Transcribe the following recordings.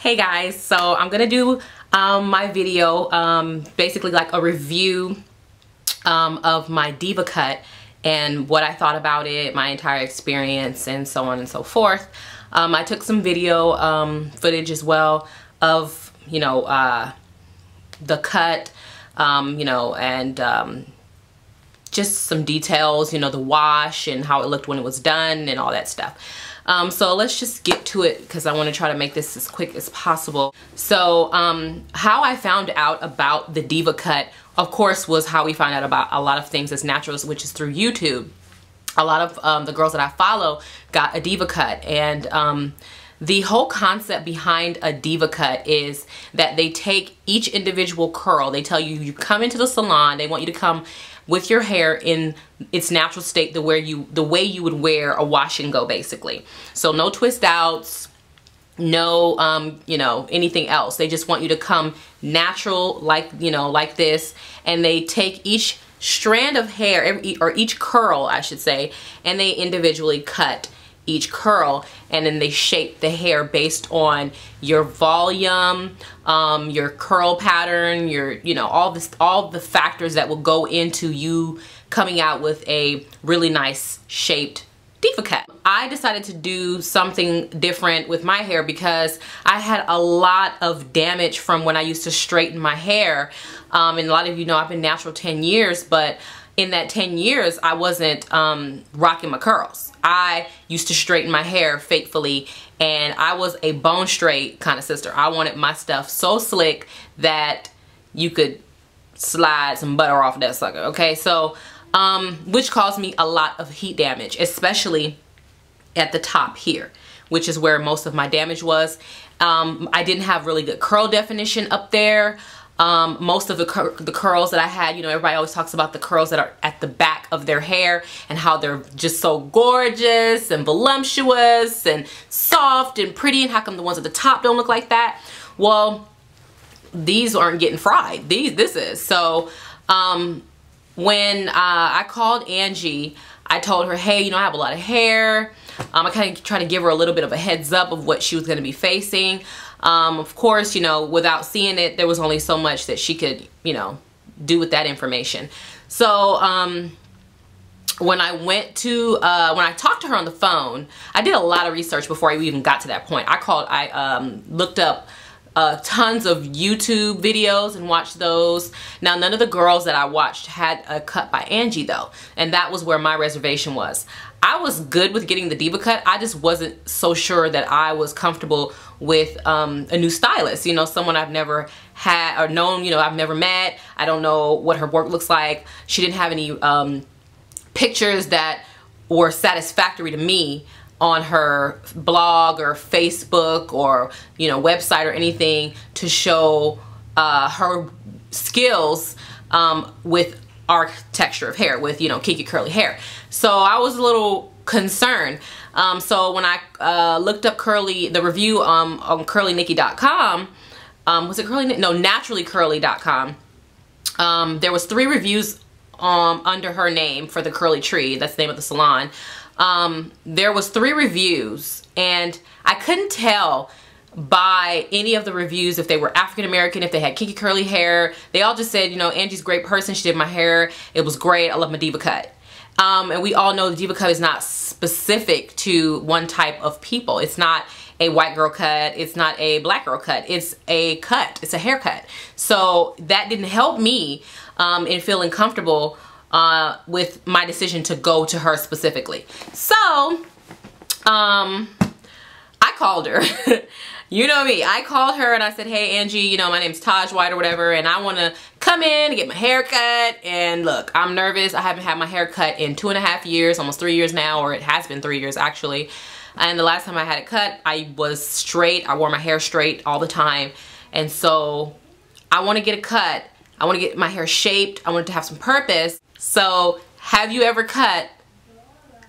Hey guys, so I'm gonna do my video, basically like a review of my Deva Cut and what I thought about it, my entire experience, and so on and so forth. I took some video footage as well of, the cut, and just some details, the wash and how it looked when it was done and all that stuff. So let's just get to it because I want to try to make this as quick as possible. So how I found out about the Deva Cut, of course, was how we find out about a lot of things as naturals, which is through YouTube. A lot of the girls that I follow got a Deva Cut, and the whole concept behind a Deva Cut is that they take each individual curl. They tell you, you come into the salon, they want you to come with your hair in its natural state, the way you would wear a wash and go, basically. So no twist outs, no anything else. They just want you to come natural, like like this, and they take each strand of hair, or each curl I should say, and they individually cut each curl, and then they shape the hair based on your volume, your curl pattern, your all the factors that will go into you coming out with a really nice shaped Deva Cut. I decided to do something different with my hair because I had a lot of damage from when I used to straighten my hair, and a lot of you know I've been natural 10 years, but in that 10 years I wasn't rocking my curls. I used to straighten my hair faithfully, and I was a bone straight kind of sister. I wanted my stuff so slick that you could slide some butter off that sucker, okay? So which caused me a lot of heat damage, especially at the top here, which is where most of my damage was. I didn't have really good curl definition up there. Most of the curls that I had, everybody always talks about the curls that are at the back of their hair and how they're just so gorgeous and voluptuous and soft and pretty, and how come the ones at the top don't look like that? Well, these aren't getting fried. This is. So when I called Angie, I told her, hey, I have a lot of hair. I kind of tried to give her a little bit of a heads up of what she was going to be facing. Of course, without seeing it, there was only so much that she could, do with that information. So, when I talked to her on the phone, I did a lot of research before I even got to that point. I looked up tons of YouTube videos and watched those. Now, none of the girls that I watched had a cut by Angie though, and that was where my reservation was. I was good with getting the Deva Cut. I just wasn't so sure that I was comfortable with a new stylist, someone I've never had or known, I've never met. I don't know what her work looks like. She didn't have any pictures that were satisfactory to me on her blog or Facebook or website or anything to show her skills with our texture of hair, with kinky curly hair. So I was a little concerned. So when I looked up the review on curlynikki.com, was it Curly? No, naturallycurly.com. There was 3 reviews under her name for the curly tree. That's the name of the salon. There was 3 reviews, and I couldn't tell by any of the reviews if they were African American, if they had kinky curly hair. They all just said, Angie's a great person. She did my hair. It was great. I love my Deva Cut. And we all know the Deva Cut is not specific to one type of people. It's not a white girl cut. It's not a black girl cut. It's a cut. It's a haircut. So that didn't help me in feeling comfortable with my decision to go to her specifically. So I called her. You know me. I called her and I said, hey Angie, my name's Taj White or whatever, and I want to come in and get my hair cut. And look, I'm nervous. I haven't had my hair cut in 2.5 years, almost 3 years now, or it has been 3 years actually. And the last time I had it cut, I was straight. I wore my hair straight all the time. And so I want to get a cut. I want to get my hair shaped. I want it to have some purpose. So have you ever cut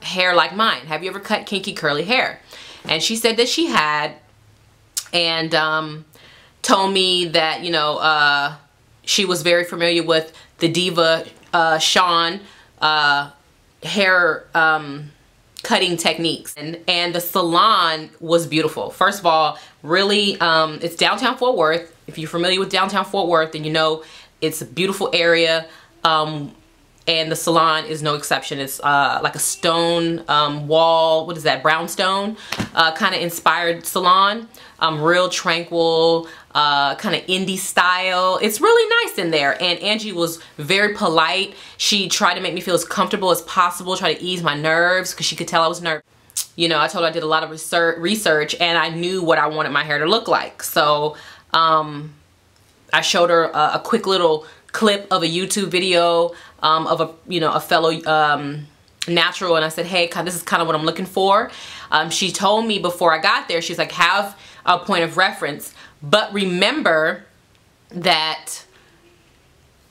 hair like mine? Have you ever cut kinky curly hair? And she said that she had, and told me that she was very familiar with the Deva Sean hair cutting techniques. And the salon was beautiful. First of all, really, it's downtown Fort Worth. If you're familiar with downtown Fort Worth, then you know it's a beautiful area. And the salon is no exception. It's like a stone wall, what is that, brownstone kind of inspired salon. Real tranquil, kind of indie style. It's really nice in there. And Angie was very polite. She tried to make me feel as comfortable as possible, try to ease my nerves because she could tell I was nervous. You know, I told her I did a lot of research and I knew what I wanted my hair to look like. So I showed her a quick little clip of a YouTube video of a fellow natural, and I said, hey, this is kind of what I'm looking for. She told me before I got there, she's like, have a point of reference, but remember that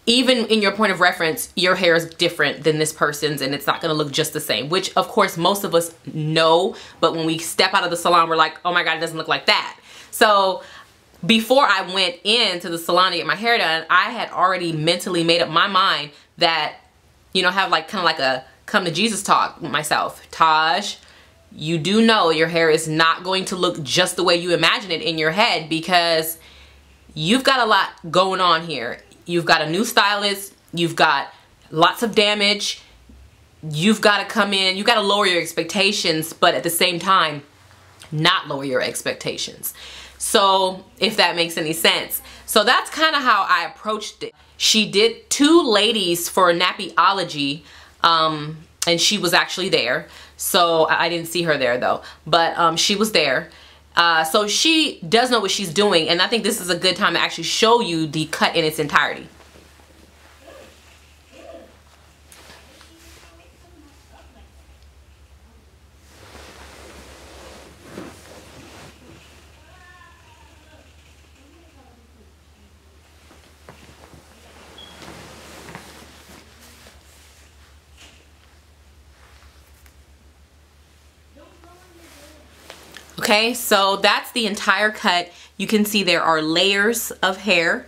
even in your point of reference, your hair is different than this person's and it's not going to look just the same, which of course most of us know, but when we step out of the salon, we're like, oh my God, it doesn't look like that. So before I went into the salon to get my hair done, I had already mentally made up my mind that, you know, have like kind of like a come to Jesus talk with myself. Taj, you do know your hair is not going to look just the way you imagine it in your head because you've got a lot going on here. You've got a new stylist, you've got lots of damage, you've got to come in, you got to lower your expectations, but at the same time, not lower your expectations. So if that makes any sense. So that's kind of how I approached it. She did 2 ladies for Nappyology, and she was actually there. So I didn't see her there though, but she was there. So she does know what she's doing, and I think this is a good time to actually show you the cut in its entirety. Okay, so that's the entire cut. You can see there are layers of hair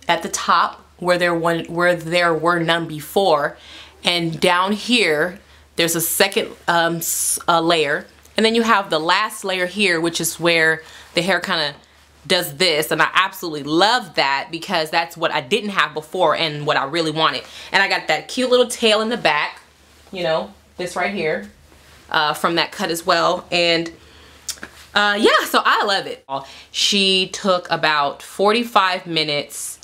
at the top where there were none before, and down here there's a second layer, and then you have the last layer here, which is where the hair kind of does this, and I absolutely love that because that's what I didn't have before and what I really wanted. And I got that cute little tail in the back, you know, this right here, from that cut as well. And yeah, so I love it. She took about 45 minutes,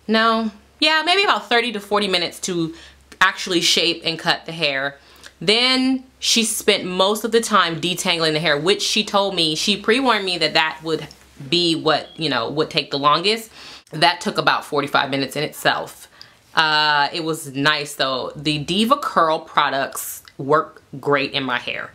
no, yeah, maybe about 30 to 40 minutes to actually shape and cut the hair. Then she spent most of the time detangling the hair, which she told me, she pre-warned me that that would be what, you know, would take the longest. That took about 45 minutes in itself. It was nice though. The Deva Curl products work great in my hair.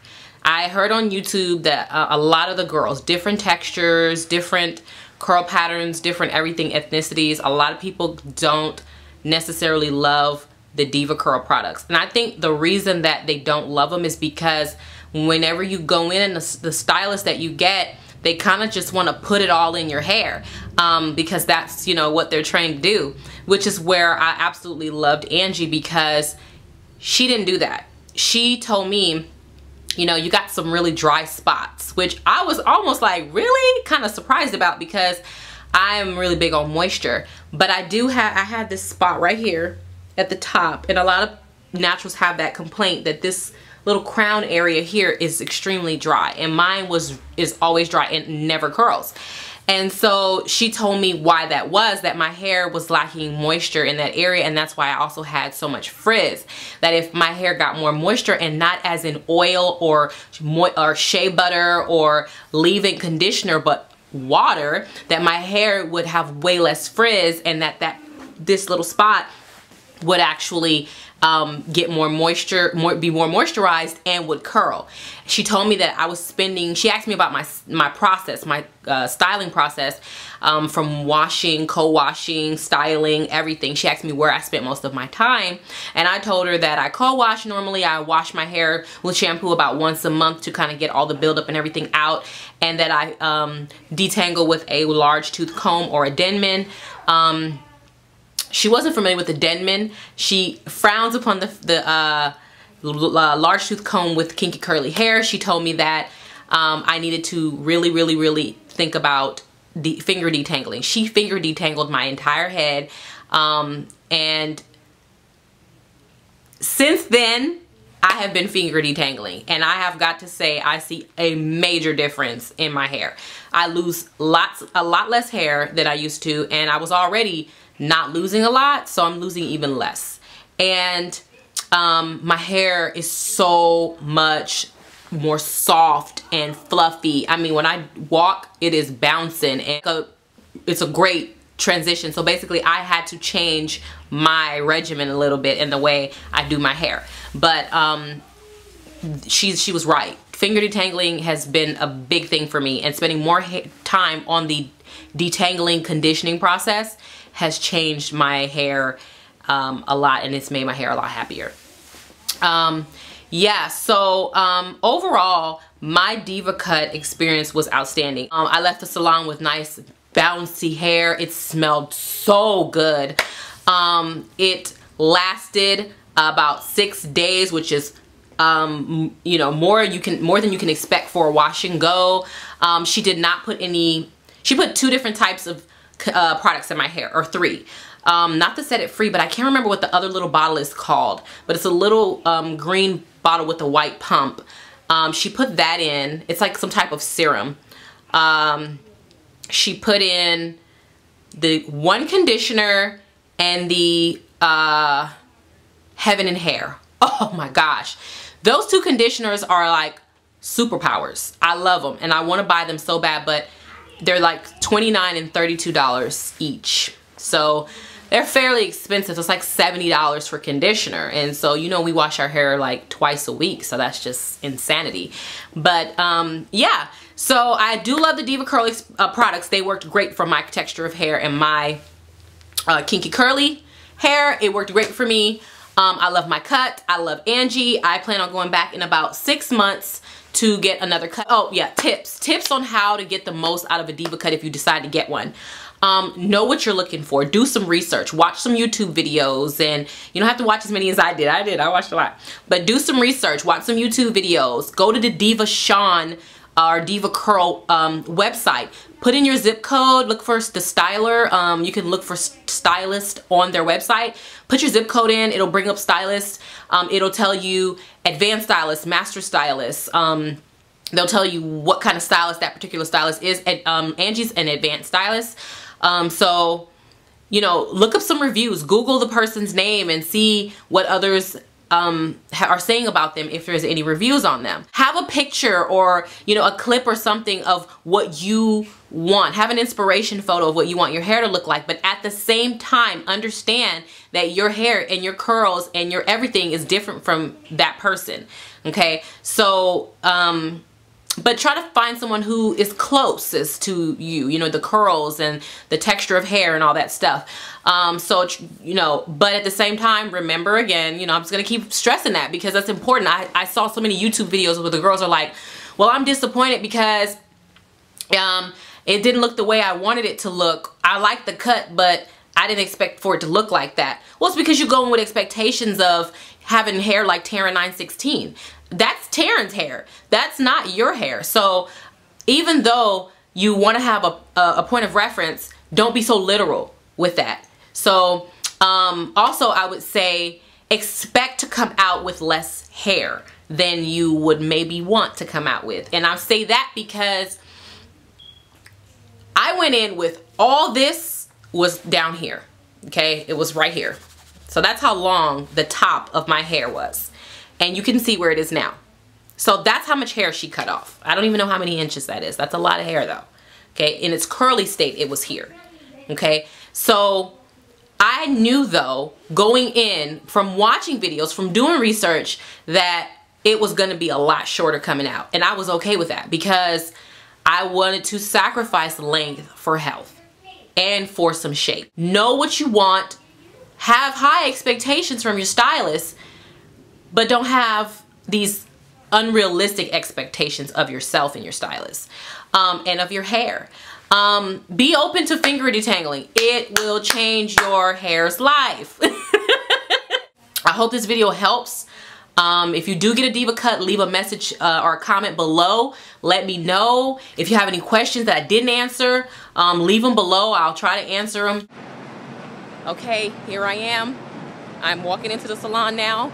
I heard on YouTube that a lot of the girls, different textures, different curl patterns, different everything, ethnicities, a lot of people don't necessarily love the Deva Curl products. And I think the reason that they don't love them is because whenever you go in and the stylist that you get, they kind of just want to put it all in your hair because that's, you know, what they're trained to do, which is where I absolutely loved Angie because she didn't do that. She told me, you know, you got some really dry spots, which I was almost like really kind of surprised about because I'm really big on moisture. But I had this spot right here at the top, and a lot of naturals have that complaint that this little crown area here is extremely dry, and mine is always dry and never curls. And so she told me why that was, that my hair was lacking moisture in that area, and that's why I also had so much frizz. That if my hair got more moisture, and not as in oil or shea butter or leave-in conditioner, but water, that my hair would have way less frizz, and that this little spot would actually get more moisture, be more moisturized, and would curl. She told me that I was spending, she asked me about my process, my styling process, from washing, co-washing, styling, everything. She asked me where I spent most of my time, and I told her that I co-wash normally. I wash my hair with shampoo about once a month to kind of get all the buildup and everything out, and that I detangle with a large tooth comb or a Denman. She wasn't familiar with the Denman. She frowns upon the large tooth comb with kinky curly hair. She told me that I needed to really think about finger detangling. She finger detangled my entire head, and since then I have been finger detangling, and I have got to say I see a major difference in my hair. I lose a lot less hair than I used to, and I was already not losing a lot, so I'm losing even less. And my hair is so much more soft and fluffy. I mean, when I walk, it is bouncing, and it's a great transition. So basically I had to change my regimen a little bit in the way I do my hair. But she was right. Finger detangling has been a big thing for me, and spending more time on the detangling conditioning process has changed my hair a lot, and it's made my hair a lot happier. Yeah, so overall my Deva Cut experience was outstanding. I left the salon with nice bouncy hair. It smelled so good. It lasted about 6 days, which is you know, more than you can expect for a wash and go. She did not put any, she put 2 different types of products in my hair, or 3. Not to set it free, but I can't remember what the other little bottle is called, but it's a little green bottle with a white pump. She put that in. It's like some type of serum. She put in the one conditioner and the Heaven and Hair. Oh my gosh. Those 2 conditioners are like superpowers. I love them, and I want to buy them so bad, but they're like $29 and $32 each. So they're fairly expensive. It's like $70 for conditioner. And so, you know, we wash our hair like twice a week, so that's just insanity. But yeah, so I do love the Deva Curl products. They worked great for my texture of hair and my kinky curly hair. It worked great for me. I love my cut. I love Angie. I plan on going back in about 6 months to get another cut. Oh yeah, tips on how to get the most out of a Deva Cut if you decide to get one. Know what you're looking for. Do some research. Watch some YouTube videos, and you don't have to watch as many as I did. I watched a lot. But do some research. Watch some YouTube videos. Go to the Deva Sean or Deva Curl website. Put in your zip code. Look for the styler. You can look for stylist on their website. Put your zip code in. It'll bring up stylist. It'll tell you advanced stylist, master stylist. They'll tell you what kind of stylist that particular stylist is. Angie's an advanced stylist. So, you know, look up some reviews. Google the person's name and see what others are saying about them, if there's any reviews on them. Have a picture or, you know, a clip or something of what you want. Have an inspiration photo of what you want your hair to look like, but at the same time understand that your hair and your curls and your everything is different from that person. Okay, so but try to find someone who is closest to you, you know, the curls and the texture of hair and all that stuff. So, you know, but at the same time, remember again, you know, I'm just going to keep stressing that because that's important. I saw so many YouTube videos where the girls are like, well, I'm disappointed because it didn't look the way I wanted it to look. I like the cut, but I didn't expect for it to look like that. Well, it's because you're going with expectations of having hair like Taryn 916. That's Taryn's hair. That's not your hair. So even though you want to have a point of reference, don't be so literal with that. So also I would say expect to come out with less hair than you would maybe want to come out with. And I say that because I went in with all this was down here. Okay, it was right here. So that's how long the top of my hair was. And you can see where it is now. So that's how much hair she cut off. I don't even know how many inches that is. That's a lot of hair though. Okay, in its curly state, it was here. Okay, so I knew though, going in from watching videos, from doing research, that it was gonna be a lot shorter coming out. And I was okay with that because I wanted to sacrifice length for health and for some shape. Know what you want, have high expectations from your stylist, but don't have these unrealistic expectations of yourself and your stylist and of your hair. Be open to finger detangling. It will change your hair's life. I hope this video helps. If you do get a Deva cut, leave a message or a comment below. Let me know. If you have any questions that I didn't answer, leave them below. I'll try to answer them. Okay, here I am. I'm walking into the salon now.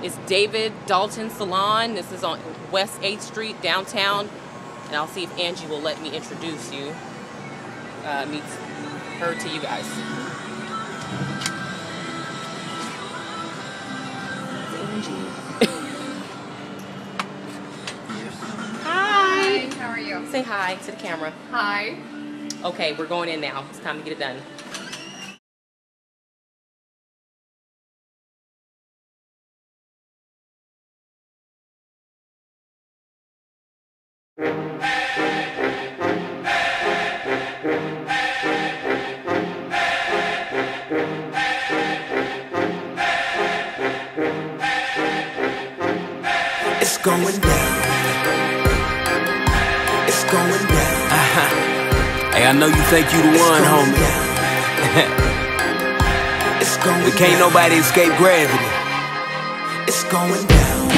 It's David Dalton Salon. This is on West 8th Street, downtown. And I'll see if Angie will let me introduce you, meet her to you guys. Hi. How are you? Say hi to the camera. Hi. Okay, we're going in now. It's time to get it done. It's going down. It's going down. Hey, I know you think you the one, homie. It's going But can't down. nobody escape gravity. It's going down.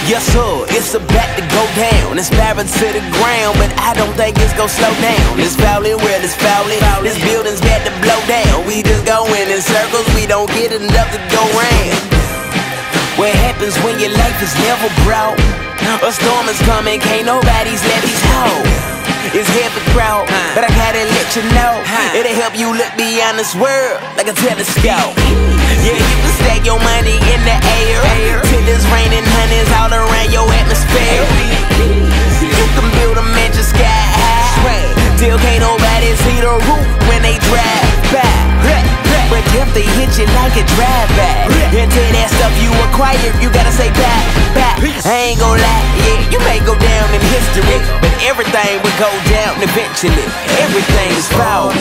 Yes, sir, it's about to go down. It's barren to the ground, but I don't think it's gonna slow down. It's fouling, well, it's fouling. This building's about to blow down. We just going in circles, we don't get enough to go round. What happens when your life is never brought? A storm is coming, can't nobody's levees hold. It's heavy crowd, but I gotta let you know. It'll help you look beyond this world like a telescope. Yeah, you can stack your money in the air till it's raining honey's all around your atmosphere. You can build a mansion sky high, till can't nobody see the roof when they drive by. But if they hit you like a drive-by, until that stuff you acquired, you gotta say bye, bye. I ain't gon' lie, yeah, you may go down in history, but everything will go down eventually. Everything is falling.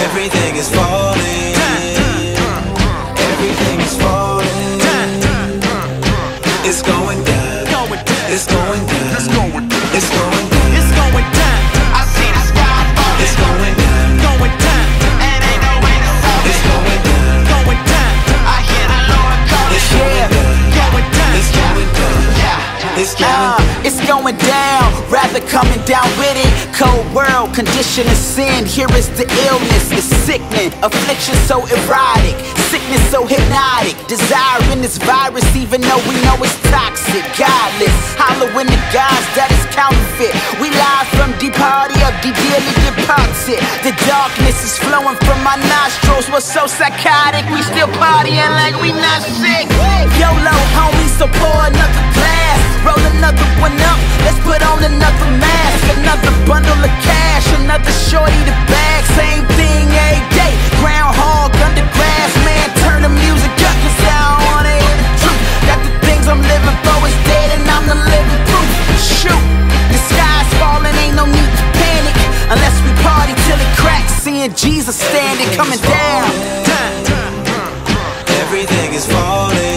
Everything is falling. Everything is falling. It's going down. It's going down. It's going down. It's going down. It's going down. I see the sky falling. It's going down. Going down. And ain't no way to stop It's it. going down. Going down. I hear the Lord calling. It's going down. Going down. It's going down. It's going down. It's going down, rather coming down with it. Cold world, condition of sin. Here is the illness, it's sickening. Affliction so erotic, sickness so hypnotic. Desiring this virus even though we know it's toxic. Godless, hollowing the gods that is counterfeit. We live from the party of the dearly departed. The darkness is flowing from my nostrils. We're so psychotic, we still partying like we not sick. YOLO homies, so pour another glass. Roll another one up, let's put on another mask. Another bundle of cash, another shorty to bag. Same thing every day, groundhog under grass. Man, turn the music up, cause I don't wanna hear the truth. That the things I'm living for is dead and I'm the living proof. Shoot, the sky's falling, ain't no need to panic. Unless we party till it cracks, seeing Jesus standing, coming down. Everything is falling.